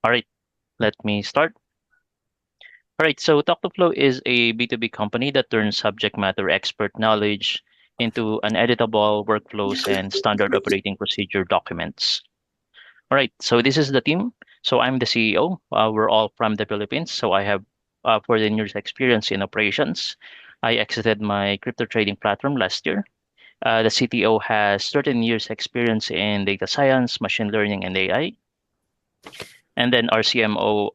All right, let me start. All right, so Talk2Flow is a B2B company that turns subject matter expert knowledge into an editable workflows and standard operating procedure documents. All right, so this is the team. So I'm the CEO. We're all from the Philippines. So I have 14 years experience in operations. I exited my crypto trading platform last year. The CTO has 13 years experience in data science, machine learning, and AI. And then our CMO,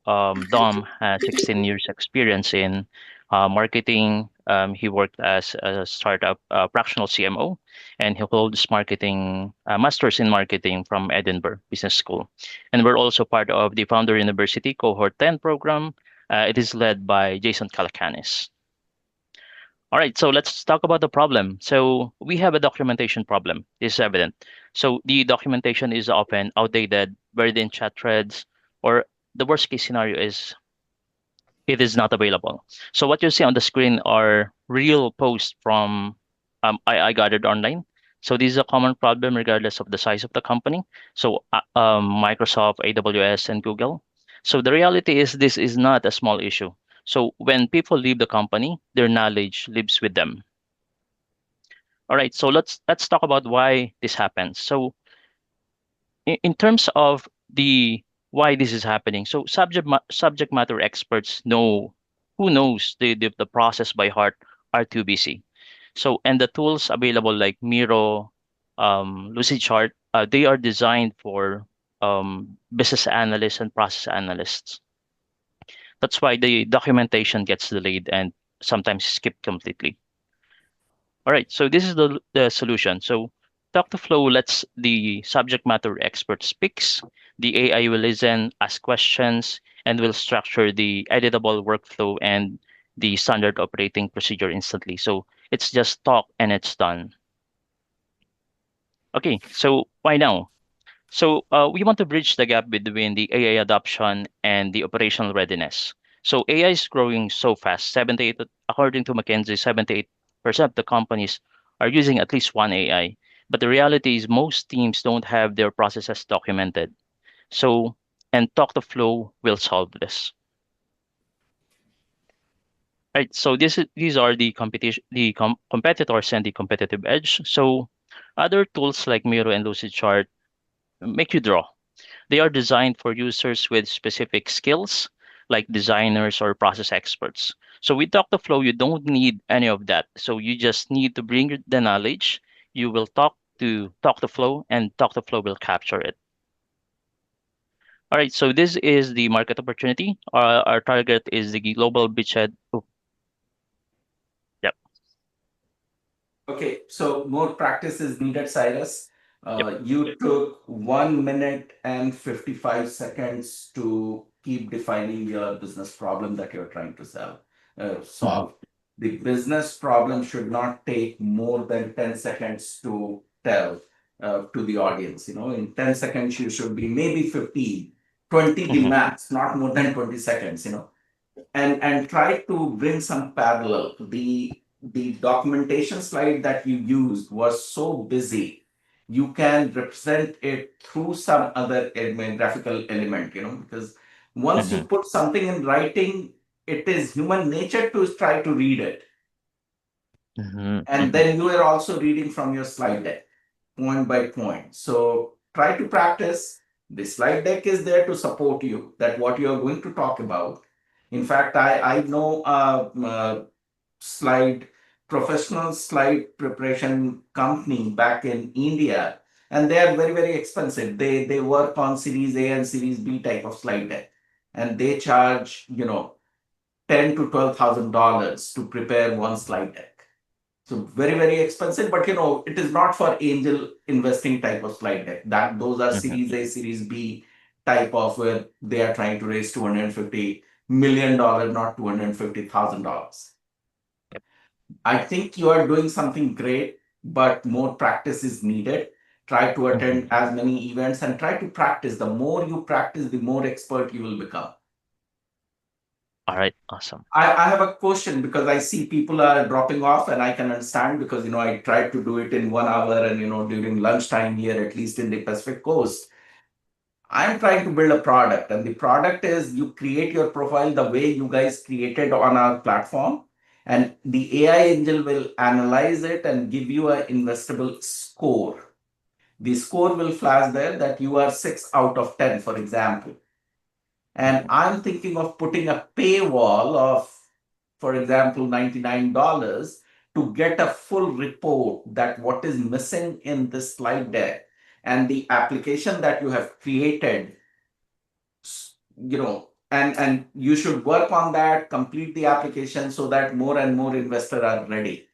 Dom, has 16 years experience in marketing. He worked as a startup fractional CMO, and he holds marketing masters in marketing from Edinburgh Business School. And we're also part of the Founder University Cohort 10 program. It is led by Jason Calacanis. All right, so let's talk about the problem. So we have a documentation problem. This is evident. So the documentation is often outdated, buried in chat threads, or the worst case scenario is it is not available. So what you see on the screen are real posts from I gathered online. So this is a common problem regardless of the size of the company. So Microsoft, AWS, and Google. So the reality is this is not a small issue. So when people leave the company, their knowledge lives with them. All right, so let's talk about why this happens. So in terms of the why this is happening, so subject matter experts know who knows the process by heart are too busy. So and the tools available like Miro, Lucidchart, they are designed for business analysts and process analysts. That's why the documentation gets delayed and sometimes skipped completely. All right, so this is the solution. So Talk2Flow lets the subject matter expert speaks. The AI will listen, ask questions, and will structure the editable workflow and the standard operating procedure instantly. So it's just talk and it's done. Okay, so why now? So we want to bridge the gap between the AI adoption and the operational readiness. So AI is growing so fast, 78, according to McKinsey, 78% of the companies are using at least one AI. But the reality is most teams don't have their processes documented. So, and Talk2Flow will solve this. Right. So these are the competitors and the competitive edge. So other tools like Miro and Lucidchart make you draw. They are designed for users with specific skills, like designers or process experts. So with Talk2Flow, you don't need any of that. So you just need to bring the knowledge. You will Talk to Flow, and Talk2Flow will capture it. All right. So this is the market opportunity. Our target is the global beachhead. Oh, yep. Okay, so more practice is needed, Cyrus. Yep. You took 1 minute and 55 seconds to keep defining your business problem that you're trying to Mhm. solve. The business problem should not take more than 10 seconds to tell to the audience. You know, in 10 seconds, you should be maybe 15, 20 the Mhm. max, not more than 20 seconds, and try to bring some parallel. The documentation slide that you used was so busy. You can represent it through some other graphical element, because once you Mhm. put something in writing, it is human nature to try to read it. Mhm. And Mhm. then you are also reading from your slide deck, point by point. So try to practice. The slide deck is there to support you, that what you are going to talk about. In fact, I know slide professional slide preparation company back in India, and they are very, very expensive. They work on Series A and Series B type of slide deck, and they charge ten to $12,000 to prepare one slide deck. So very, very expensive, but it is not for angel investing type of slide deck. That those are Mhm. Series A, Series B type of where they are trying to raise $250 million, not $250,000. Yep. I think you are doing something great, but more practice is needed. Try to Mhm. attend as many events and try to practice. The more you practice, the more expert you will become. All right. Awesome. I have a question because I see people are dropping off, and I can understand because I tried to do it in 1 hour, and during lunchtime here, at least in the Pacific Coast. I'm trying to build a product, and the product is you create your profile the way you guys created on our platform, and the AI angel will analyze it and give you an investable score. The score will flash there that you are 6 out of 10, for example. And I'm thinking of putting a paywall of, for example, $99 to get a full report that what is missing in this slide deck and the application that you have created, and you should work on that, complete the application so that more and more investors are ready.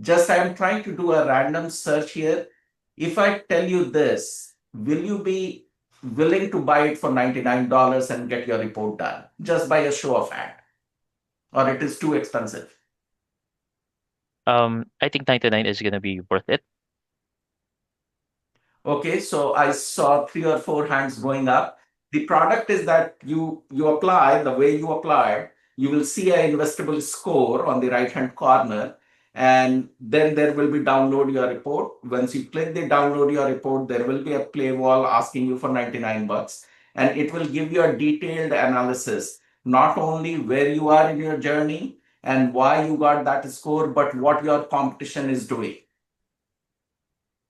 Just I'm trying to do a random search here. If I tell you this, will you be willing to buy it for $99 and get your report done just by a show of hand? Or it is too expensive? I think 99 is gonna be worth it. Okay, so I saw 3 or 4 hands going up. The product is that you apply the way you applied, you will see an investable score on the right hand corner, and then there will be download your report. Once you click the download your report, there will be a play wall asking you for 99 bucks, and it will give you a detailed analysis, not only where you are in your journey and why you got that score, but what your competition is doing.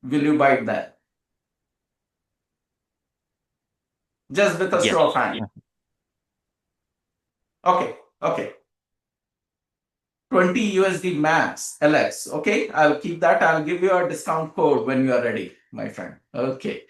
Will you buy that? Just with a Yes. show of hand. Okay, okay. 20 USD max, LX. Okay, I'll keep that. I'll give you a discount code when you are ready, my friend. Okay.